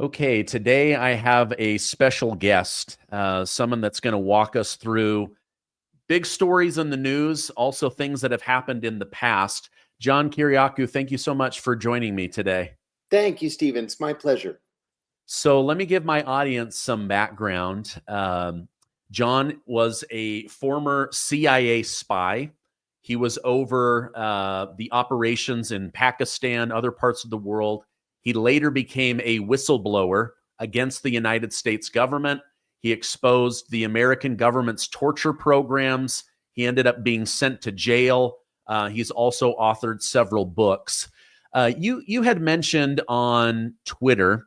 Okay, today I have a special guest, someone that's going to walk us through big stories in the news, also things that have happened in the past. John Kiriakou, thank you so much for joining me today. Thank you, Stephen. It's my pleasure. So, let me give my audience some background. John was a former CIA spy. He was over the operations in Pakistan, other parts of the world. He later became a whistleblower against the United States government. He exposed the American government's torture programs. He ended up being sent to jail. He's also authored several books. You had mentioned on Twitter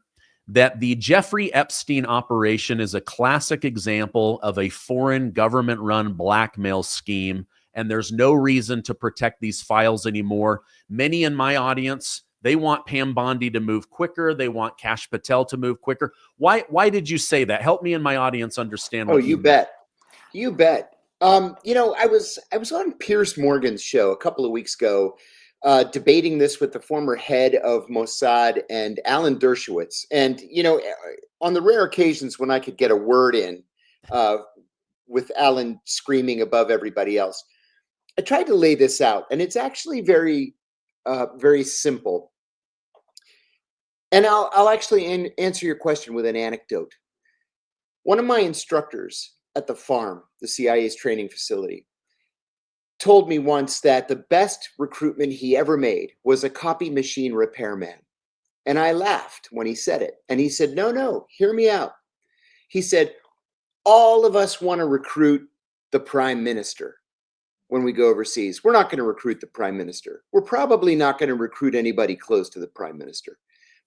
that the Jeffrey Epstein operation is a classic example of a foreign government-run blackmail scheme, and there's no reason to protect these files anymore. Many in my audience, they want Pam Bondi to move quicker. They want Kash Patel to move quicker. Why did you say that? Help me and my audience understand what you bet. You bet. I was on Piers Morgan's show a couple of weeks ago, debating this with the former head of Mossad and Alan Dershowitz. And on the rare occasions when I could get a word in, with Alan screaming above everybody else, I tried to lay this out, and it's actually very, very simple. And I'll actually answer your question with an anecdote. One of my instructors at the farm, the CIA's training facility, told me once that the best recruitment he ever made was a copy machine repairman. And I laughed when he said it. And he said, no, hear me out. He said, all of us want to recruit the prime minister when we go overseas. We're not going to recruit the prime minister. We're probably not going to recruit anybody close to the prime minister.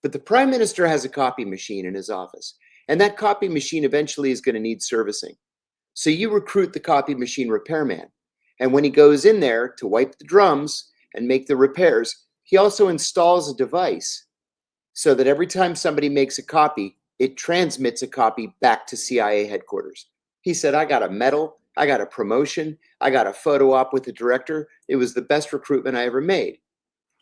But the prime minister has a copy machine in his office, and that copy machine eventually is going to need servicing. So you recruit the copy machine repairman. And when he goes in there to wipe the drums and make the repairs, he also installs a device so that every time somebody makes a copy, it transmits a copy back to CIA headquarters. He said, I got a medal, I got a promotion, I got a photo op with the director. It was the best recruitment I ever made.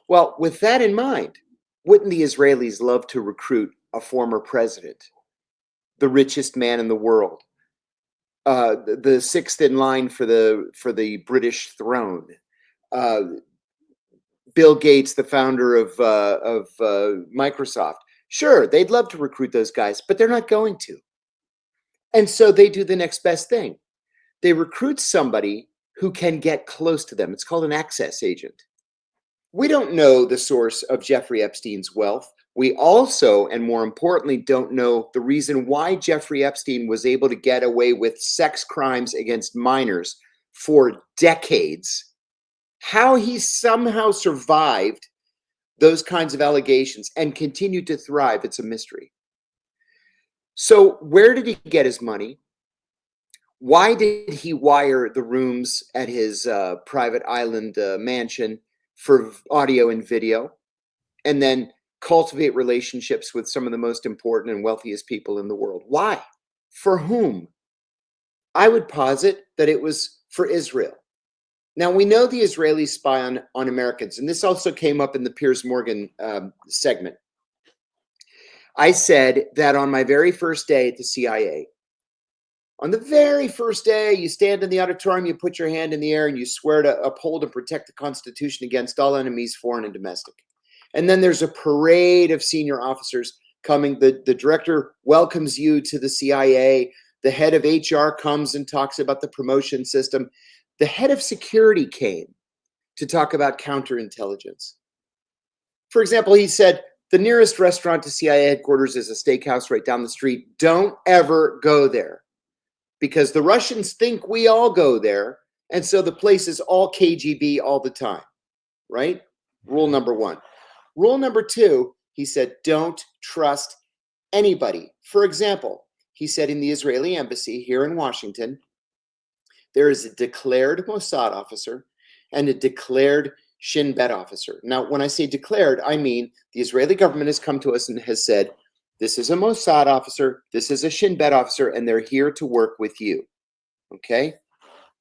Well, with that in mind, wouldn't the Israelis love to recruit a former president, the richest man in the world, the sixth in line for the British throne, Bill Gates, the founder of Microsoft? Sure, they'd love to recruit those guys, but they're not going to. And so they do the next best thing. They recruit somebody who can get close to them. It's called an access agent. We don't know the source of Jeffrey Epstein's wealth. We also, and more importantly, don't know the reason why Jeffrey Epstein was able to get away with sex crimes against minors for decades. How he somehow survived those kinds of allegations and continued to thrive, it's a mystery. So where did he get his money? Why did he wire the rooms at his private island mansion for audio and video, and then cultivate relationships with some of the most important and wealthiest people in the world? Why? For whom? I would posit that it was for Israel. Now, we know the Israelis spy on Americans, and this also came up in the Piers Morgan segment. I said that on my very first day at the CIA, on the very first day, you stand in the auditorium, you put your hand in the air, and you swear to uphold and protect the Constitution against all enemies, foreign and domestic. And then there's a parade of senior officers coming. The director welcomes you to the CIA. The head of HR comes and talks about the promotion system. The head of security came to talk about counterintelligence. For example, he said, the nearest restaurant to CIA headquarters is a steakhouse right down the street. Don't ever go there, because the Russians think we all go there. And so the place is all KGB all the time, right? Rule number one. Rule number two, he said, don't trust anybody. For example, he said in the Israeli embassy here in Washington, there is a declared Mossad officer and a declared Shin Bet officer. Now, when I say declared, I mean the Israeli government has come to us and has said, this is a Mossad officer, this is a Shin Bet officer, and they're here to work with you, okay?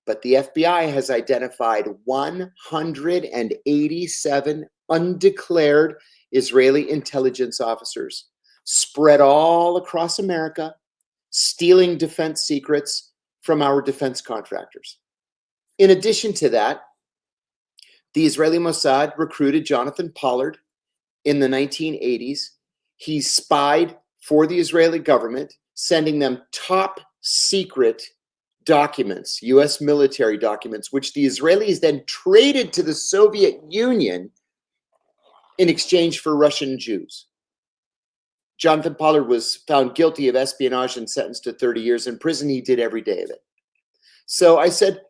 But the FBI has identified 187 undeclared Israeli intelligence officers. spread all across America, stealing defense secrets from our defense contractors. In addition to that, the Israeli Mossad recruited Jonathan Pollard in the 1980s. He spied for the Israeli government, sending them top secret documents, US military documents, which the Israelis then traded to the Soviet Union in exchange for Russian Jews. Jonathan Pollard was found guilty of espionage and sentenced to 30 years in prison. He did every day of it. So I said,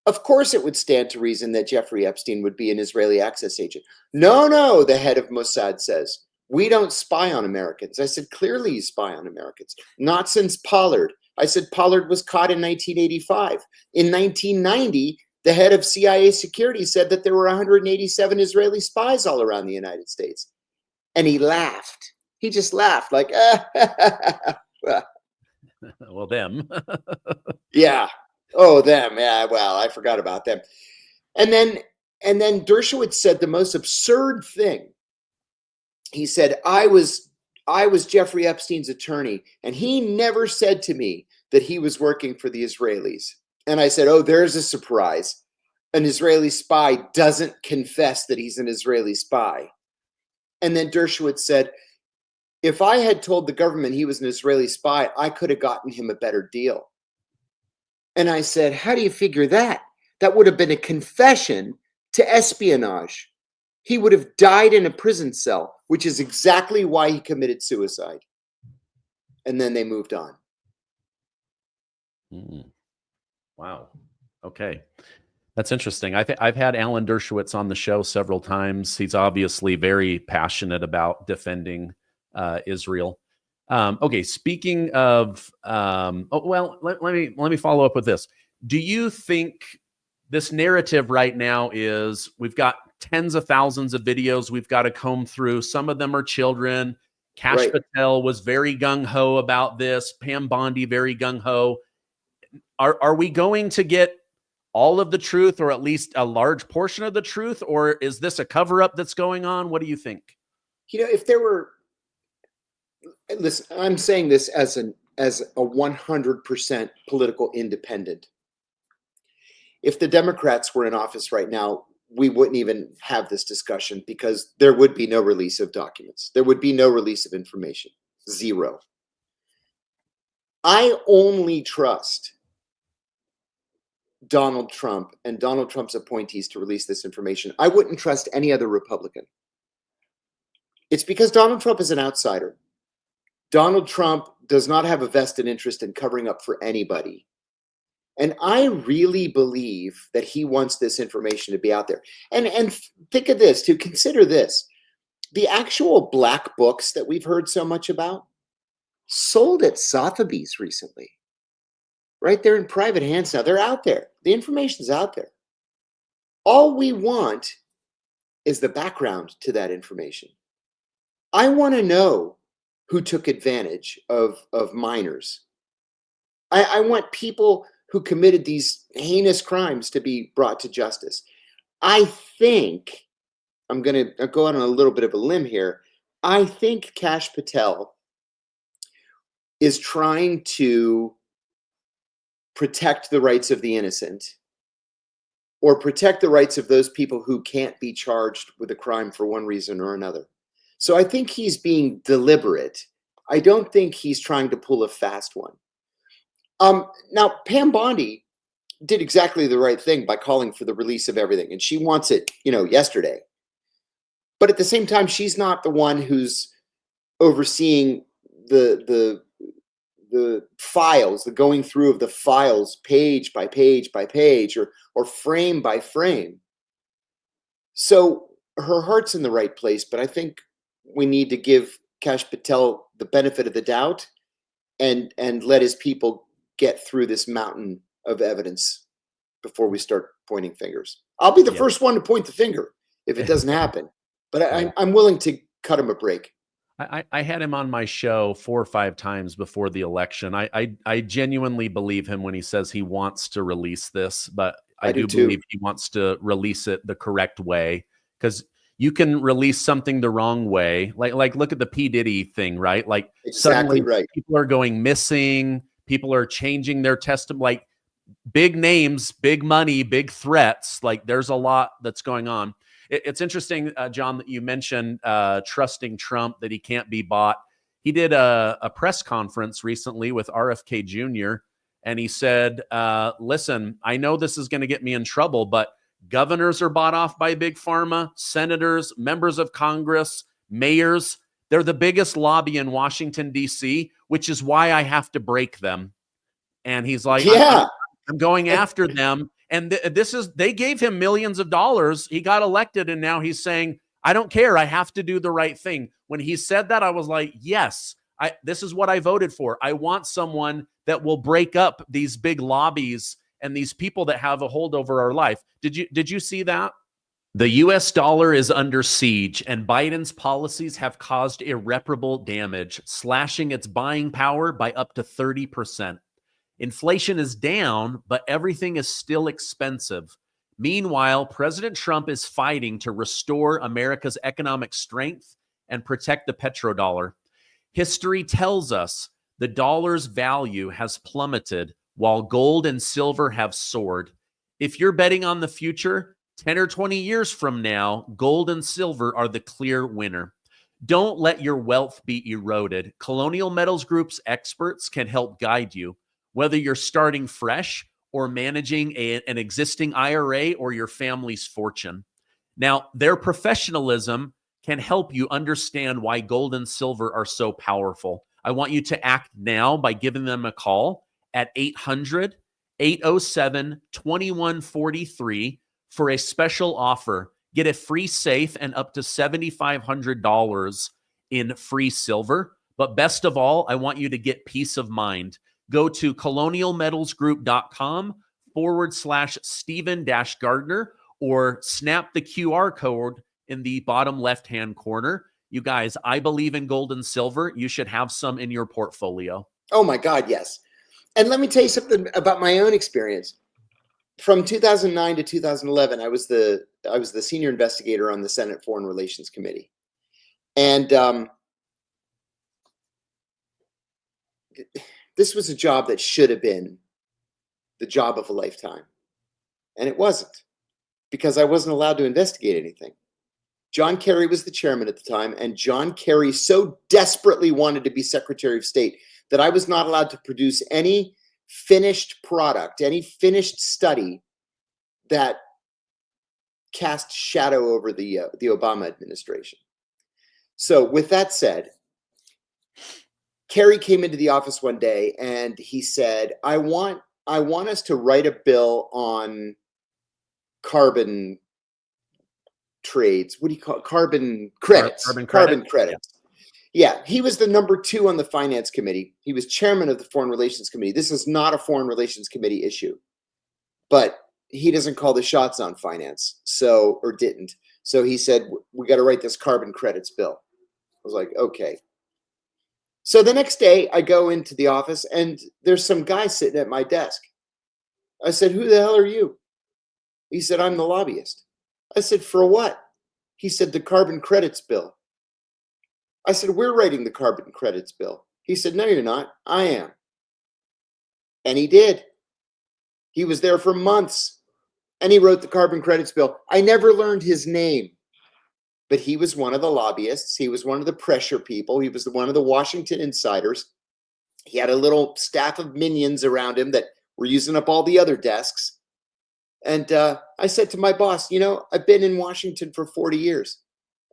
of course it would stand to reason that Jeffrey Epstein would be an Israeli access agent. No, the head of Mossad says, we don't spy on Americans. I said, clearly you spy on Americans. Not since Pollard. I said, Pollard was caught in 1985. In 1990, the head of CIA security said that there were 187 Israeli spies all around the United States. And he laughed. He just laughed like, well, them. Yeah. Oh, them. Yeah, well, I forgot about them. And then Dershowitz said the most absurd thing. He said, I was Jeffrey Epstein's attorney, and he never said to me that he was working for the Israelis. And I said, oh, there's a surprise. An Israeli spy doesn't confess that he's an Israeli spy. And then Dershowitz said, if I had told the government he was an Israeli spy, I could have gotten him a better deal. And I said, how do you figure that? That would have been a confession to espionage. He would have died in a prison cell, which is exactly why he committed suicide. And then they moved on. Wow. Okay. That's interesting. I've had Alan Dershowitz on the show several times. He's obviously very passionate about defending Israel. Okay, speaking of, let me follow up with this. Do you think this narrative right now is we've got tens of thousands of videos we've got to comb through? Some of them are children. Kash Patel was very gung-ho about this. Pam Bondi, very gung-ho. Are we going to get all of the truth, or at least a large portion of the truth, or is this a cover-up that's going on? What do you think? You know, if there were, listen, I'm saying this as a 100% political independent. If the Democrats were in office right now, we wouldn't even have this discussion, because there would be no release of documents. There would be no release of information. Zero. I only trust Donald Trump and Donald Trump's appointees to release this information. I wouldn't trust any other Republican. It's because Donald Trump is an outsider. Donald Trump does not have a vested interest in covering up for anybody. And I really believe that he wants this information to be out there. And think of this, to consider this. The actual black books that we've heard so much about sold at Sotheby's recently. Right? They're in private hands now. They're out there. The information's out there. All we want is the background to that information. I want to know who took advantage of minors. I want people who committed these heinous crimes to be brought to justice. I think, I'm going to go on a little bit of a limb here. I think Kash Patel is trying to protect the rights of the innocent, or protect the rights of those people who can't be charged with a crime for one reason or another. So I think he's being deliberate. I don't think he's trying to pull a fast one. Now, Pam Bondi did exactly the right thing by calling for the release of everything, and she wants it, yesterday. But at the same time, she's not the one who's overseeing the files, the going through of the files page by page by page, or frame by frame. So her heart's in the right place, but I think we need to give Kash Patel the benefit of the doubt and let his people get through this mountain of evidence before we start pointing fingers. I'll be the first one to point the finger if it doesn't happen, but I'm willing to cut him a break. I had him on my show 4 or 5 times before the election. I genuinely believe him when he says he wants to release this, but I do believe he wants to release it the correct way, because you can release something the wrong way. Like look at the P. Diddy thing, right? Like Exactly suddenly right. people are going missing. People are changing their testimony. Like big names, big money, big threats. Like there's a lot that's going on. It's interesting, John, that you mentioned trusting Trump, that he can't be bought. He did a press conference recently with RFK Jr., and he said, listen, I know this is going to get me in trouble, but governors are bought off by big pharma, senators, members of Congress, mayors. They're the biggest lobby in Washington, D.C., which is why I have to break them. And he's like, Yeah. I'm going after them. And they gave him millions of dollars. He got elected, and now he's saying, I don't care. I have to do the right thing. When he said that, I was like, yes, this is what I voted for. I want someone that will break up these big lobbies and these people that have a hold over our life. Did you see that? The US dollar is under siege, and Biden's policies have caused irreparable damage, slashing its buying power by up to 30%. Inflation is down, but everything is still expensive. Meanwhile, President Trump is fighting to restore America's economic strength and protect the petrodollar. History tells us the dollar's value has plummeted while gold and silver have soared. If you're betting on the future, 10 or 20 years from now, gold and silver are the clear winner. Don't let your wealth be eroded. Colonial Metals Group's experts can help guide you. Whether you're starting fresh or managing an existing IRA or your family's fortune. Now, their professionalism can help you understand why gold and silver are so powerful. I want you to act now by giving them a call at 800-807-2143 for a special offer. Get a free safe and up to $7,500 in free silver. But best of all, I want you to get peace of mind. Go to colonialmetalsgroup.com/Stephen-Gardner or snap the QR code in the bottom left-hand corner. You guys, I believe in gold and silver. You should have some in your portfolio. Oh my God, yes. And let me tell you something about my own experience. From 2009 to 2011, I was the senior investigator on the Senate Foreign Relations Committee. And this was a job that should have been the job of a lifetime. And it wasn't, because I wasn't allowed to investigate anything. John Kerry was the chairman at the time, and John Kerry so desperately wanted to be Secretary of State that I was not allowed to produce any finished product, any finished study that cast shadow over the Obama administration. So with that said, Kerry came into the office one day and he said, I want us to write a bill on carbon trades. What do you call it? Carbon credits. Carbon credits. Yeah, he was the number 2 on the Finance Committee. He was chairman of the Foreign Relations Committee. This is not a Foreign Relations Committee issue, but he doesn't call the shots on finance, or didn't. So he said, we got to write this carbon credits bill. I was like, okay. So the next day I go into the office and there's some guy sitting at my desk. I said, who the hell are you? He said, I'm the lobbyist. I said, for what? He said, the carbon credits bill. I said, we're writing the carbon credits bill. He said, no, you're not. I am. And he did. He was there for months and he wrote the carbon credits bill. I never learned his name, but he was one of the lobbyists. He was one of the pressure people. He was one of the Washington insiders. He had a little staff of minions around him that were using up all the other desks. And I said to my boss, I've been in Washington for 40 years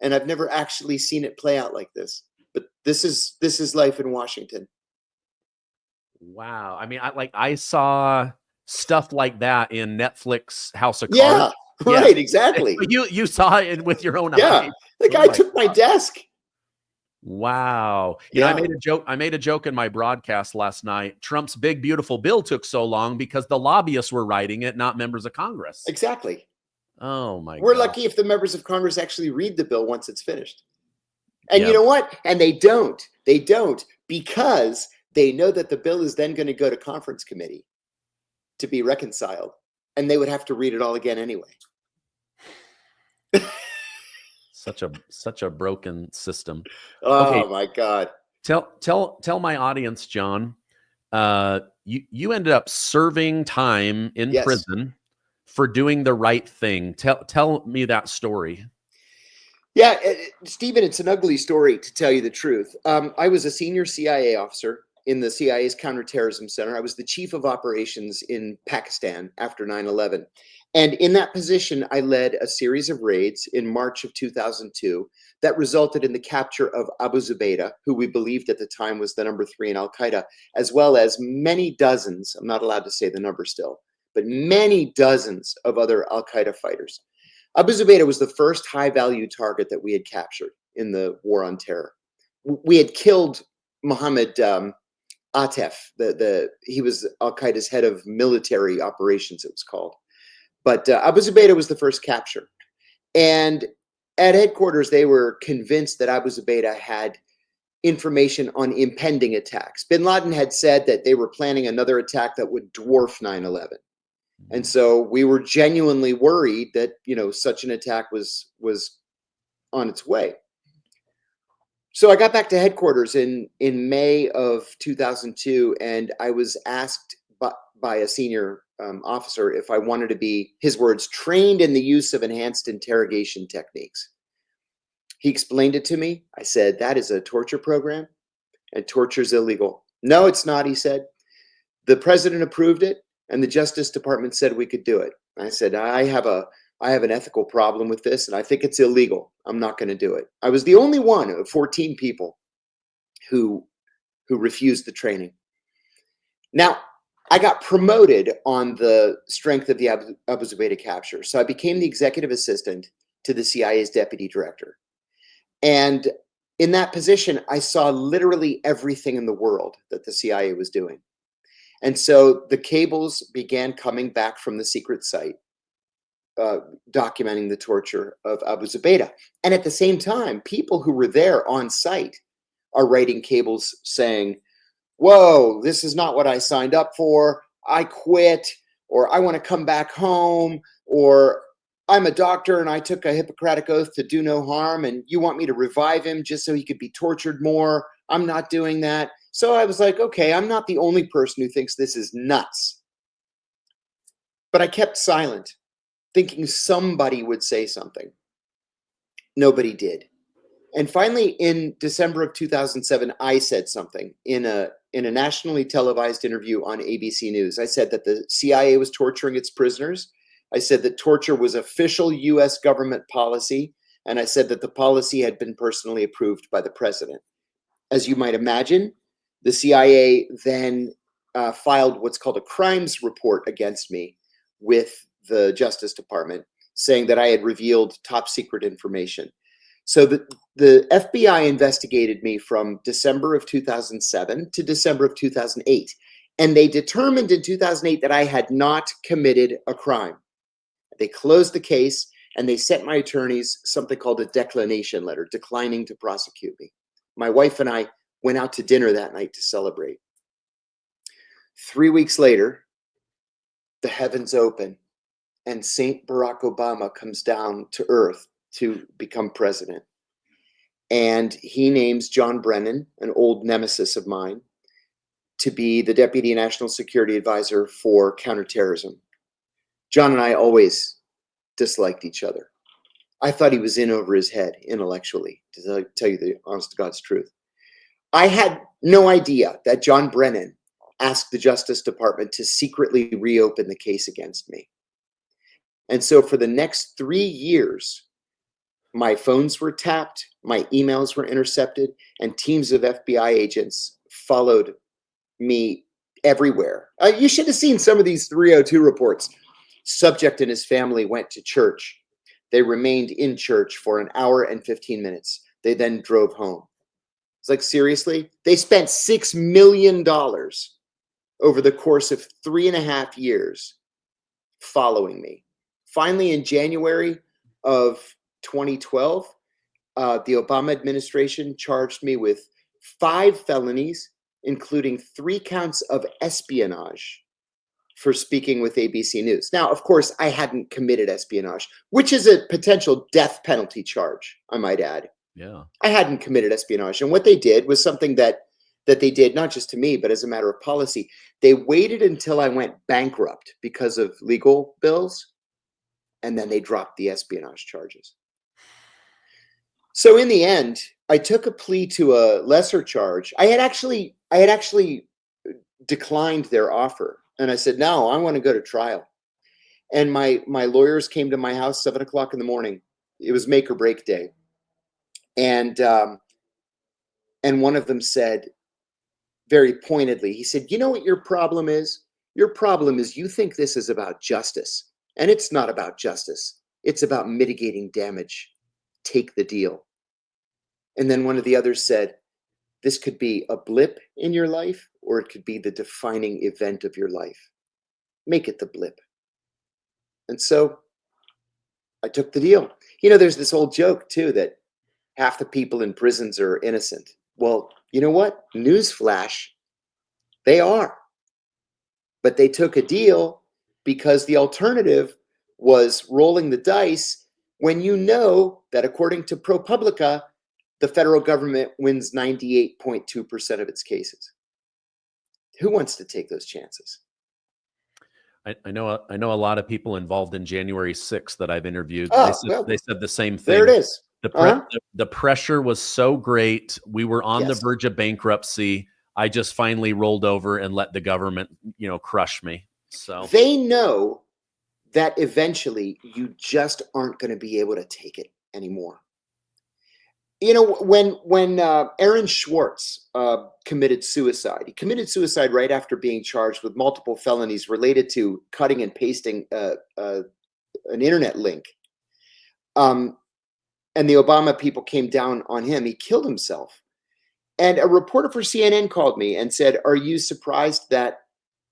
and I've never actually seen it play out like this. But this is life in Washington. Wow. I mean, I saw stuff like that in Netflix House of Cards. Yeah, right, exactly. You saw it with your own eyes. The guy took my desk. Wow. I made a joke in my broadcast last night. Trump's big, beautiful bill took so long because the lobbyists were writing it, not members of Congress. Exactly. Oh my God. We're lucky if the members of Congress actually read the bill once it's finished. And you know what? And they don't. They don't, because they know that the bill is then going to go to conference committee to be reconciled. And they would have to read it all again anyway. such a broken system. Okay, Oh my God. tell my audience, John. You ended up serving time in Yes. prison for doing the right thing. Tell me that story. Yeah, Stephen, it's an ugly story to tell you the truth. I was a senior CIA officer in the CIA's Counterterrorism Center. I was the chief of operations in Pakistan after 9/11. And in that position, I led a series of raids in March of 2002 that resulted in the capture of Abu Zubaydah, who we believed at the time was the number 3 in Al-Qaeda, as well as many dozens, I'm not allowed to say the number still, but many dozens of other Al-Qaeda fighters. Abu Zubaydah was the first high-value target that we had captured in the war on terror. We had killed Mohammed Atef. He was Al-Qaeda's head of military operations, it was called. But Abu Zubaydah was the first capture. And at headquarters, they were convinced that Abu Zubaydah had information on impending attacks. Bin Laden had said that they were planning another attack that would dwarf 9/11. And so we were genuinely worried that, such an attack was on its way. So I got back to headquarters in May of 2002, and I was asked by a senior officer if I wanted to be, his words, trained in the use of enhanced interrogation techniques. He explained it to me. I said, that is a torture program, and torture is illegal. No, it's not, he said. The president approved it, and the Justice Department said we could do it. I said, I have an ethical problem with this, and I think it's illegal. I'm not going to do it. I was the only one of 14 people who refused the training. Now, I got promoted on the strength of the Abu Zubaydah capture. So I became the executive assistant to the CIA's deputy director. And in that position, I saw literally everything in the world that the CIA was doing. And so the cables began coming back from the secret site, documenting the torture of Abu Zubaydah. And at the same time, people who were there on site are writing cables saying, whoa, this is not what I signed up for. I quit, or I want to come back home, or I'm a doctor and I took a Hippocratic oath to do no harm, and you want me to revive him just so he could be tortured more. I'm not doing that. So I was like, okay, I'm not the only person who thinks this is nuts. But I kept silent, thinking somebody would say something. Nobody did. And finally, in December of 2007, I said something in a nationally televised interview on ABC News. I said that the CIA was torturing its prisoners. I said that torture was official U.S. government policy. And I said that the policy had been personally approved by the president. As you might imagine, the CIA then filed what's called a crimes report against me with the Justice Department, saying that I had revealed top secret information. So the FBI investigated me from December of 2007 to December of 2008. And they determined in 2008 that I had not committed a crime. They closed the case, and they sent my attorneys something called a declination letter, declining to prosecute me. My wife and I went out to dinner that night to celebrate. 3 weeks later, the heavens open, and Saint Barack Obama comes down to earth to become president. And he names John Brennan, an old nemesis of mine, to be the Deputy National Security Advisor for counterterrorism. John and I always disliked each other. I thought he was in over his head intellectually, to tell you the honest to God's truth. I had no idea that John Brennan asked the Justice Department to secretly reopen the case against me. And so for the next 3 years, my phones were tapped, my emails were intercepted, and teams of FBI agents followed me everywhere. You should have seen some of these 302 reports. Subject and his family went to church. They remained in church for an hour and 15 minutes. They then drove home. It's like, seriously? They spent $6 million over the course of 3.5 years following me. Finally, in January of 2012, the Obama administration charged me with 5 felonies, including 3 counts of espionage for speaking with ABC News. Now, of course, I hadn't committed espionage, which is a potential death penalty charge, I might add. Yeah. I hadn't committed espionage. And what they did was something that they did, not just to me, but as a matter of policy. They waited until I went bankrupt because of legal bills, and then they dropped the espionage charges. So in the end, I took a plea to a lesser charge. I had actually declined their offer. And I said, no, I want to go to trial. And my lawyers came to my house 7 o'clock in the morning. It was make or break day. And one of them said very pointedly, he said, you know what your problem is? Your problem is you think this is about justice. And it's not about justice. It's about mitigating damage. Take the deal. And then one of the others said, this could be a blip in your life, or it could be the defining event of your life. Make it the blip. And so I took the deal. You know, there's this old joke too, that half the people in prisons are innocent. Well, you know what? Newsflash, they are. But they took a deal because the alternative was rolling the dice when you know that according to ProPublica, the federal government wins 98.2% of its cases. Who wants to take those chances? I know a lot of people involved in January 6th that I've interviewed. Oh, They said the same thing. There it is. The pressure was so great. We were on the verge of bankruptcy. I just finally rolled over and let the government, crush me. So they know that eventually you just aren't going to be able to take it anymore. You know, when Aaron Schwartz committed suicide, he committed suicide right after being charged with multiple felonies related to cutting and pasting an internet link. And the Obama people came down on him. He killed himself. And a reporter for CNN called me and said, are you surprised that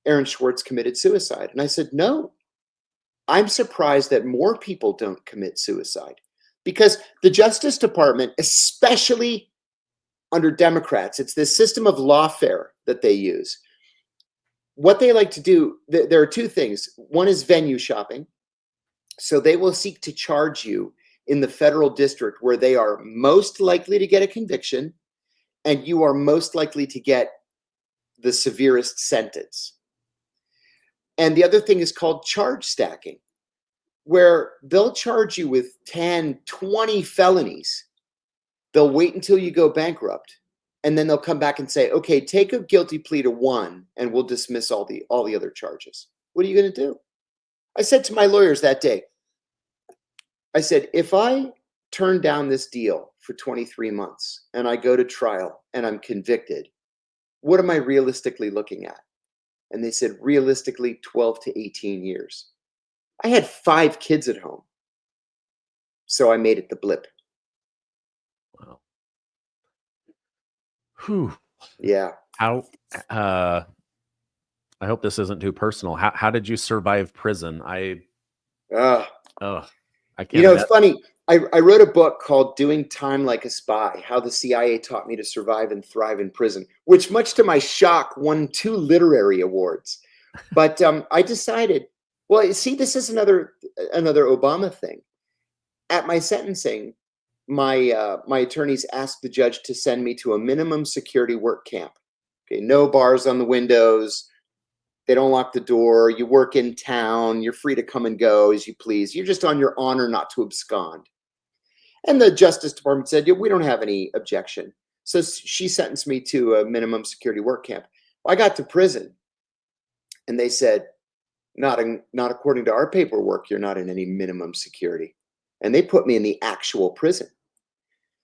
Aaron Schwartz committed suicide? And I said, no, I'm surprised that more people don't commit suicide. Because the Justice Department, especially under Democrats, it's this system of lawfare that they use. What they like to do, there are two things. One is venue shopping. So they will seek to charge you in the federal district where they are most likely to get a conviction and you are most likely to get the severest sentence. And the other thing is called charge stacking, where they'll charge you with 10, 20 felonies. They'll wait until you go bankrupt, and then they'll come back and say, okay, take a guilty plea to one, and we'll dismiss all the other charges. What are you going to do? I said to my lawyers that day, I said, if I turn down this deal for 23 months and I go to trial and I'm convicted, what am I realistically looking at? And they said, realistically, 12 to 18 years. I had 5 kids at home. So I made it the blip. Wow. Whew. Yeah. How, I hope this isn't too personal. How did you survive prison? I can't. You know, it's funny. I wrote a book called Doing Time Like a Spy, How the CIA Taught Me to Survive and Thrive in Prison, which much to my shock won 2 literary awards. But I decided, well, see, this is another Obama thing. At my sentencing, my attorneys asked the judge to send me to a minimum security work camp. Okay, no bars on the windows. They don't lock the door. You work in town. You're free to come and go as you please. You're just on your honor not to abscond. And the Justice Department said, yeah, we don't have any objection. So she sentenced me to a minimum security work camp. Well, I got to prison, and they said, not according to our paperwork, you're not in any minimum security. And they put me in the actual prison.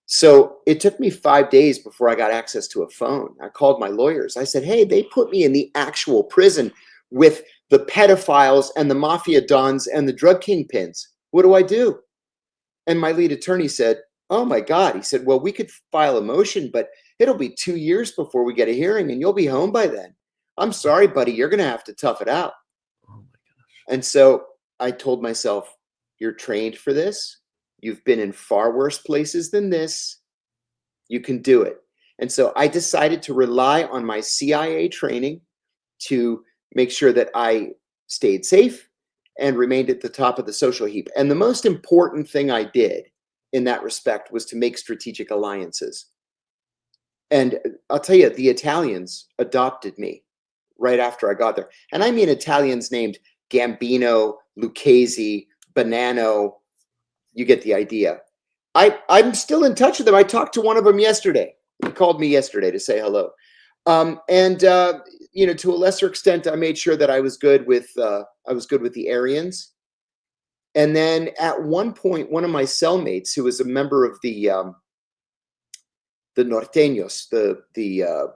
So it took me 5 days before I got access to a phone. I called my lawyers. I said, hey, they put me in the actual prison with the pedophiles and the mafia dons and the drug kingpins. What do I do? And my lead attorney said, oh my God. He said, well, we could file a motion, but it'll be 2 years before we get a hearing and you'll be home by then. I'm sorry, buddy, you're going to have to tough it out. Oh my gosh. And so I told myself, you're trained for this. You've been in far worse places than this. You can do it. And so I decided to rely on my CIA training to make sure that I stayed safe and remained at the top of the social heap. And the most important thing I did in that respect was to make strategic alliances. And I'll tell you, the Italians adopted me right after I got there. And I mean Italians named Gambino, Lucchese, Bonanno. You get the idea. I'm still in touch with them. I talked to one of them yesterday. He called me yesterday to say hello. You know, to a lesser extent, I made sure that I was good with the Aryans. And then at one point, one of my cellmates, who was a member of the Norteños, the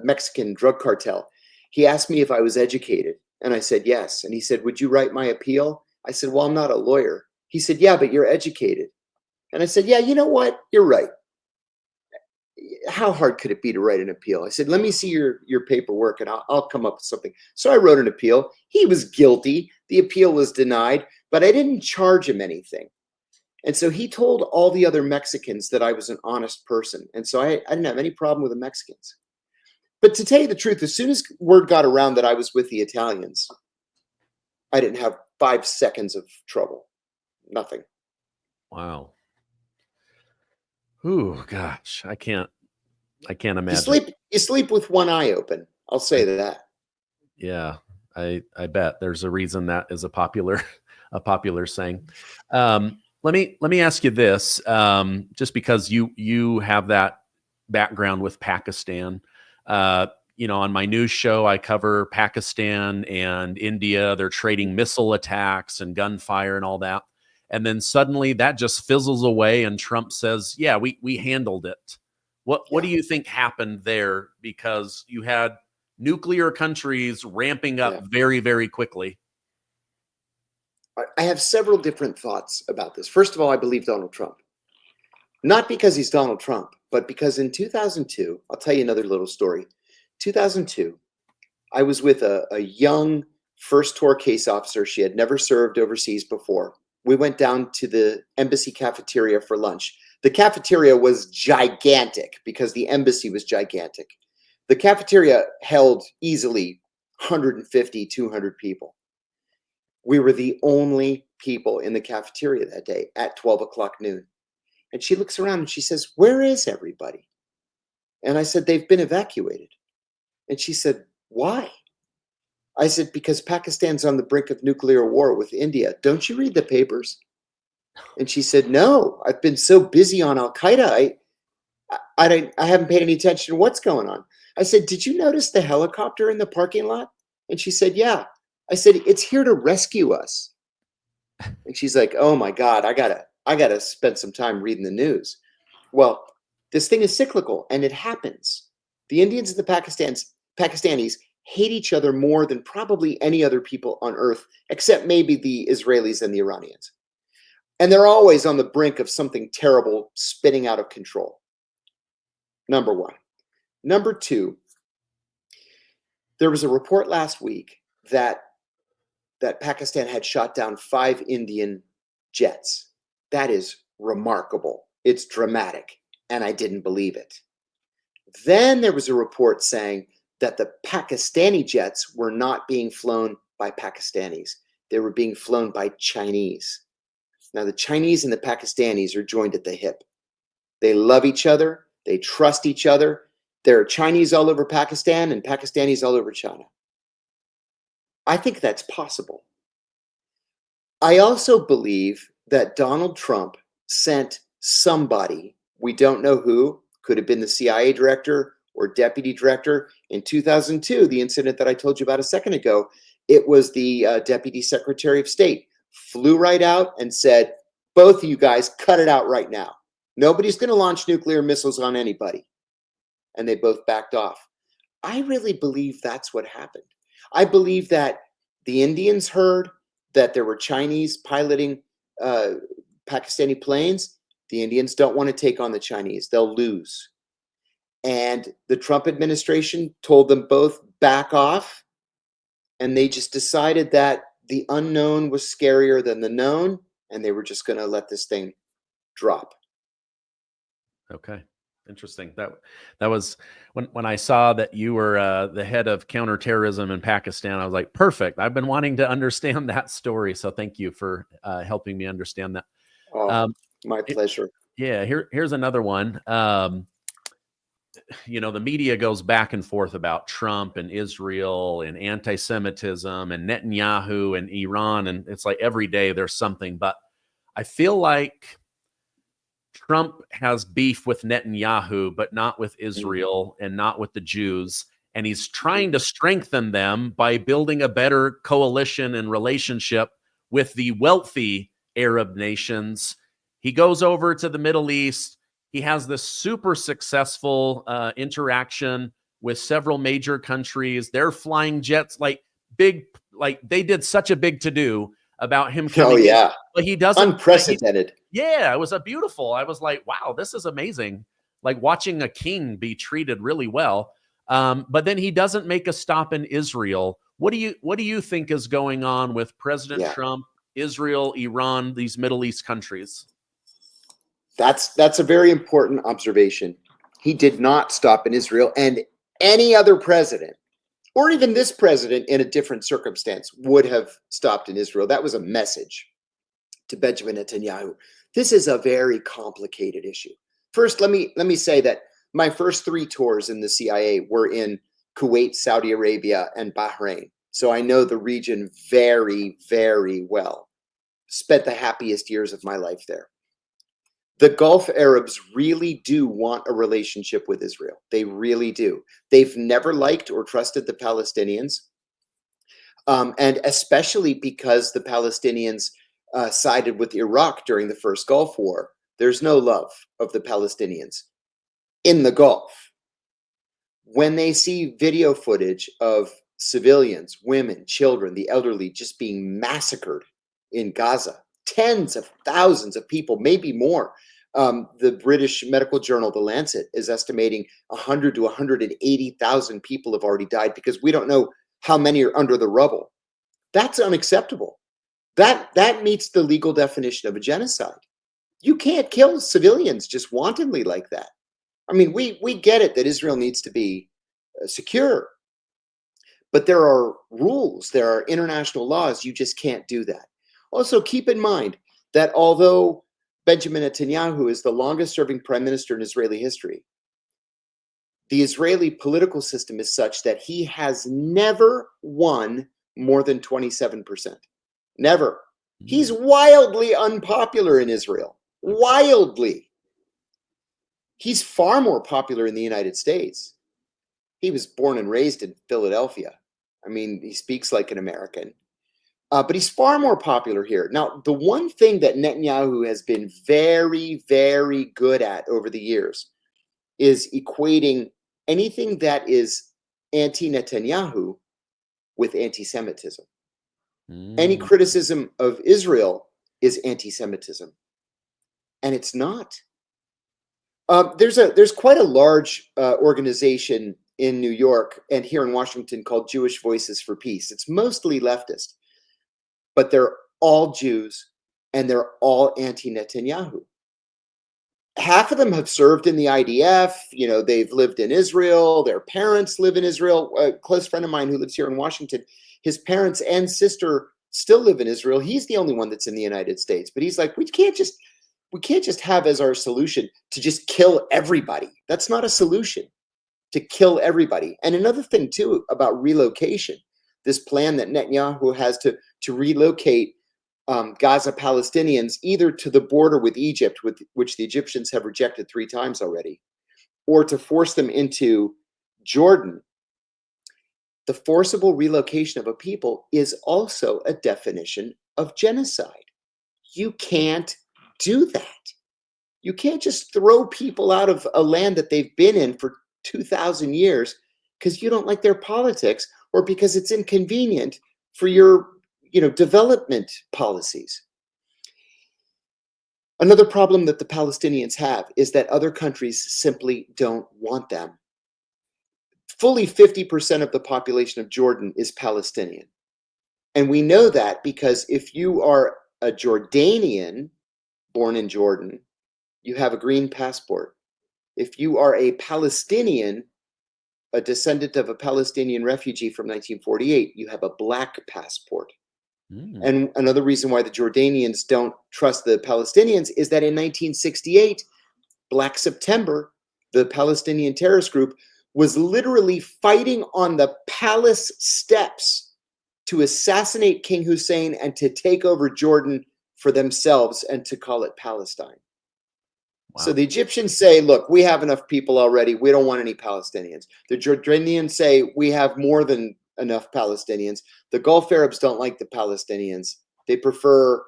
Mexican drug cartel, he asked me if I was educated, and I said yes. And he said, "Would you write my appeal?" I said, "Well, I'm not a lawyer." He said, "Yeah, but you're educated." And I said, "Yeah, you know what? You're right. How hard could it be to write an appeal?" I said, "Let me see your paperwork and I'll come up with something." So I wrote an appeal. He was guilty. The appeal was denied, but I didn't charge him anything. And so he told all the other Mexicans that I was an honest person. And so I didn't have any problem with the Mexicans. But to tell you the truth, as soon as word got around that I was with the Italians, I didn't have 5 seconds of trouble. Nothing. Wow. Ooh, gosh, I can't imagine. You sleep with one eye open. I'll say that. Yeah, I bet there's a reason that is a popular a popular saying. Let me ask you this, just because you have that background with Pakistan. You know, on my news show, I cover Pakistan and India. They're trading missile attacks and gunfire and all that. And then suddenly that just fizzles away, and Trump says, "Yeah, we handled it." What do you think happened there? Because you had nuclear countries ramping up very, very quickly. I have several different thoughts about this. First of all, I believe Donald Trump. Not because he's Donald Trump, but because in 2002, I'll tell you another little story. 2002, I was with a young first tour case officer. She had never served overseas before. We went down to the embassy cafeteria for lunch. The cafeteria was gigantic because the embassy was gigantic. The cafeteria held easily 150, 200 people. We were the only people in the cafeteria that day at 12 o'clock noon. And she looks around and she says, "Where is everybody?" And I said, "They've been evacuated." And she said, "Why?" I said, "Because Pakistan's on the brink of nuclear war with India. Don't you read the papers?" And she said, "No, I've been so busy on Al Qaeda. I haven't paid any attention to what's going on." I said, "Did you notice the helicopter in the parking lot?" And she said, "Yeah." I said, "It's here to rescue us." And she's like, "Oh my God, I gotta spend some time reading the news." Well, this thing is cyclical and it happens. The Indians and the Pakistanis hate each other more than probably any other people on earth, except maybe the Israelis and the Iranians. And they're always on the brink of something terrible spinning out of control. Number one. Number two, there was a report last week that Pakistan had shot down 5 Indian jets. That is remarkable. It's dramatic. And I didn't believe it. Then there was a report saying that the Pakistani jets were not being flown by Pakistanis. They were being flown by Chinese. Now, the Chinese and the Pakistanis are joined at the hip. They love each other. They trust each other. There are Chinese all over Pakistan and Pakistanis all over China. I think that's possible. I also believe that Donald Trump sent somebody, we don't know who, could have been the CIA director or deputy director. In 2002, the incident that I told you about a second ago, it was the deputy secretary of state, flew right out and said, "Both of you guys, cut it out right now. Nobody's going to launch nuclear missiles on anybody." And they both backed off. I really believe that's what happened. I believe that the Indians heard that there were Chinese piloting Pakistani planes. The Indians don't want to take on the Chinese. They'll lose. And the Trump administration told them both back off. And they just decided that the unknown was scarier than the known. And they were just going to let this thing drop. Okay. Interesting. That was when I saw that you were the head of counterterrorism in Pakistan. I was like, perfect. I've been wanting to understand that story, so thank you for helping me understand that. Oh, Um, my it, pleasure. yeah, here's another one. The media goes back and forth about Trump and Israel and anti-Semitism and Netanyahu and Iran, and it's like every day there's something. But I feel like Trump has beef with Netanyahu, but not with Israel and not with the Jews. And he's trying to strengthen them by building a better coalition and relationship with the wealthy Arab nations. He goes over to the Middle East. He has this super successful interaction with several major countries. They're flying jets like they did such a big to do about him Oh, coming in. yeah. But he doesn't. Unprecedented. Yeah, it was a beautiful. I was like, wow, this is amazing. Like watching a king be treated really well. But then he doesn't make a stop in Israel. What do you think is going on with President Yeah. Trump, Israel, Iran, these Middle East countries? That's a very important observation. He did not stop in Israel, and any other president, or even this president in a different circumstance, would have stopped in Israel. That was a message to Benjamin Netanyahu. This is a very complicated issue. First, let me say that my first 3 tours in the CIA were in Kuwait, Saudi Arabia, and Bahrain. So I know the region very, very well. Spent the happiest years of my life there. The Gulf Arabs really do want a relationship with Israel. They really do. They've never liked or trusted the Palestinians, and especially because the Palestinians sided with Iraq during the first Gulf War. There's no love of the Palestinians in the Gulf. When they see video footage of civilians, women, children, the elderly just being massacred in Gaza, tens of thousands of people, maybe more. The British medical journal, The Lancet, is estimating 100 to 180,000 people have already died because we don't know how many are under the rubble. That's unacceptable. That meets the legal definition of a genocide. You can't kill civilians just wantonly like that. I mean, we get it that Israel needs to be secure, but there are rules, there are international laws. You just can't do that. Also, keep in mind that although Benjamin Netanyahu is the longest serving prime minister in Israeli history, the Israeli political system is such that he has never won more than 27%. Never. He's wildly unpopular in Israel. Wildly. He's far more popular in the United States. He was born and raised in Philadelphia. I mean, he speaks like an American. But he's far more popular here. Now, the one thing that Netanyahu has been very, very good at over the years is equating anything that is anti-Netanyahu with anti-Semitism. Any criticism of Israel is anti-Semitism, and it's not. There's quite a large organization in New York and here in Washington called Jewish Voices for Peace. It's mostly leftist, but they're all Jews and they're all anti-Netanyahu. Half of them have served in the IDF. You know, they've lived in Israel. Their parents live in Israel. A close friend of mine who lives here in Washington, his parents and sister still live in Israel. He's the only one that's in the United States. But he's like, we can't just have as our solution to just kill everybody. That's not a solution, to kill everybody. And another thing too about relocation, this plan that Netanyahu has to relocate Gaza Palestinians either to the border with Egypt, which the Egyptians have rejected 3 times already, or to force them into Jordan. The forcible relocation of a people is also a definition of genocide. You can't do that. You can't just throw people out of a land that they've been in for 2,000 years because you don't like their politics or because it's inconvenient for your development policies. Another problem that the Palestinians have is that other countries simply don't want them. Fully 50% of the population of Jordan is Palestinian. And we know that because if you are a Jordanian born in Jordan, you have a green passport. If you are a Palestinian, a descendant of a Palestinian refugee from 1948, you have a black passport. And another reason why the Jordanians don't trust the Palestinians is that in 1968, Black September, the Palestinian terrorist group, was literally fighting on the palace steps to assassinate King Hussein and to take over Jordan for themselves and to call it Palestine. Wow. So the Egyptians say, look, we have enough people already. We don't want any Palestinians. The Jordanians say, we have more than enough Palestinians. The Gulf Arabs don't like the Palestinians. They prefer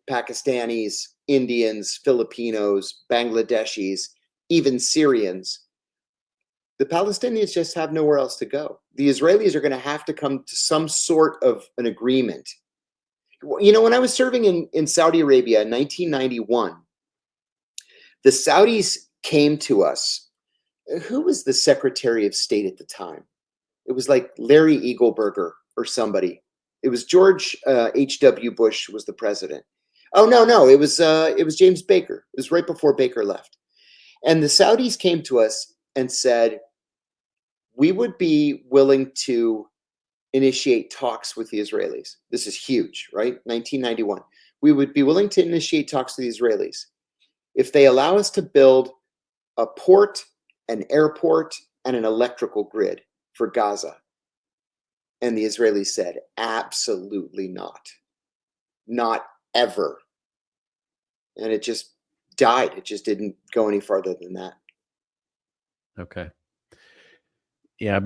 Pakistanis, Indians, Filipinos, Bangladeshis, even Syrians. The Palestinians just have nowhere else to go. The Israelis are going to have to come to some sort of an agreement. You know, when I was serving in Saudi Arabia in 1991, the Saudis came to us. Who was the Secretary of State at the time? It was like Larry Eagleburger or somebody. It was George H.W. Bush was the president. Oh, no, it was James Baker. It was right before Baker left. And the Saudis came to us and said, we would be willing to initiate talks with the Israelis. This is huge, right? 1991. We would be willing to initiate talks with the Israelis if they allow us to build a port, an airport, and an electrical grid for Gaza. And the Israelis said, absolutely not. Not ever. And it just died. It just didn't go any farther than that. Okay. Yeah,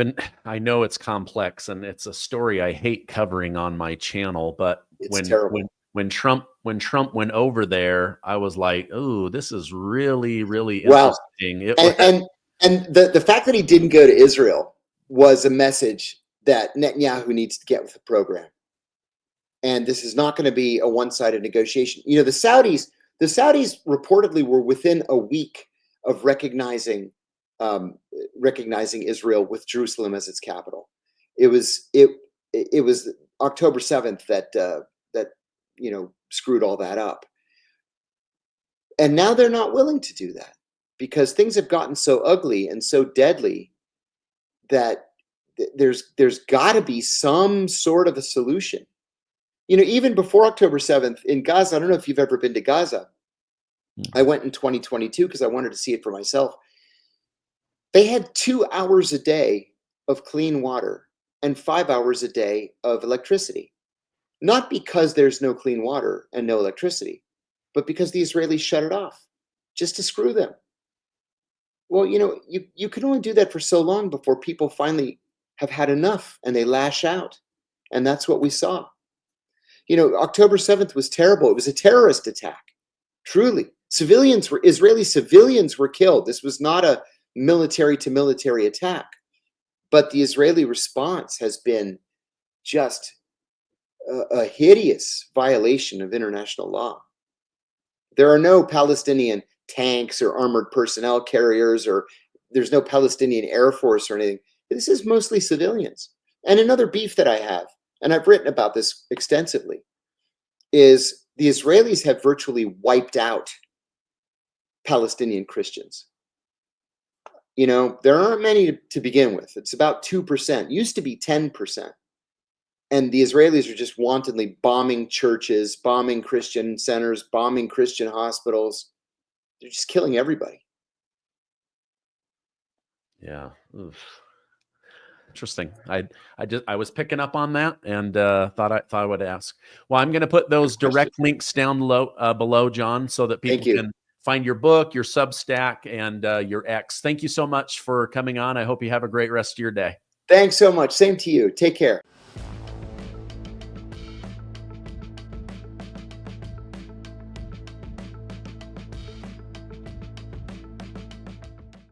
I know it's complex and it's a story I hate covering on my channel, but it's terrible. When Trump went over there, I was like, "Oh, this is really, really interesting." And the fact that he didn't go to Israel was a message that Netanyahu needs to get with the program. And this is not going to be a one-sided negotiation. You know, the Saudis reportedly were within a week of recognizing Israel with Jerusalem as its capital. It was October 7th that screwed all that up. And now they're not willing to do that because things have gotten so ugly and so deadly that there's got to be some sort of a solution. You know, even before October 7th in Gaza, I don't know if you've ever been to Gaza. I went in 2022 because I wanted to see it for myself. They had 2 hours a day of clean water and 5 hours a day of electricity. Not because there's no clean water and no electricity, but because the Israelis shut it off just to screw them. Well, you know, you can only do that for so long before people finally have had enough and they lash out. And that's what we saw. You know, October 7th was terrible. It was a terrorist attack. Truly. Israeli civilians were killed. This was not a military to military attack. But the Israeli response has been just a hideous violation of international law. There are no Palestinian tanks or armored personnel carriers, or there's no Palestinian Air Force or anything. This is mostly civilians. And another beef that I have, and I've written about this extensively, is the Israelis have virtually wiped out Palestinian Christians. You know, there aren't many to begin with. It's about 2%. It used to be 10%. And the Israelis are just wantonly bombing churches, bombing Christian centers, bombing Christian hospitals. They're just killing everybody. Yeah. Oof. Interesting. I was picking up on that and thought I would ask. Well, I'm going to put those direct links down below, John, so that people can find your book, your Substack, and your X. Thank you so much for coming on. I hope you have a great rest of your day. Thanks so much. Same to you. Take care.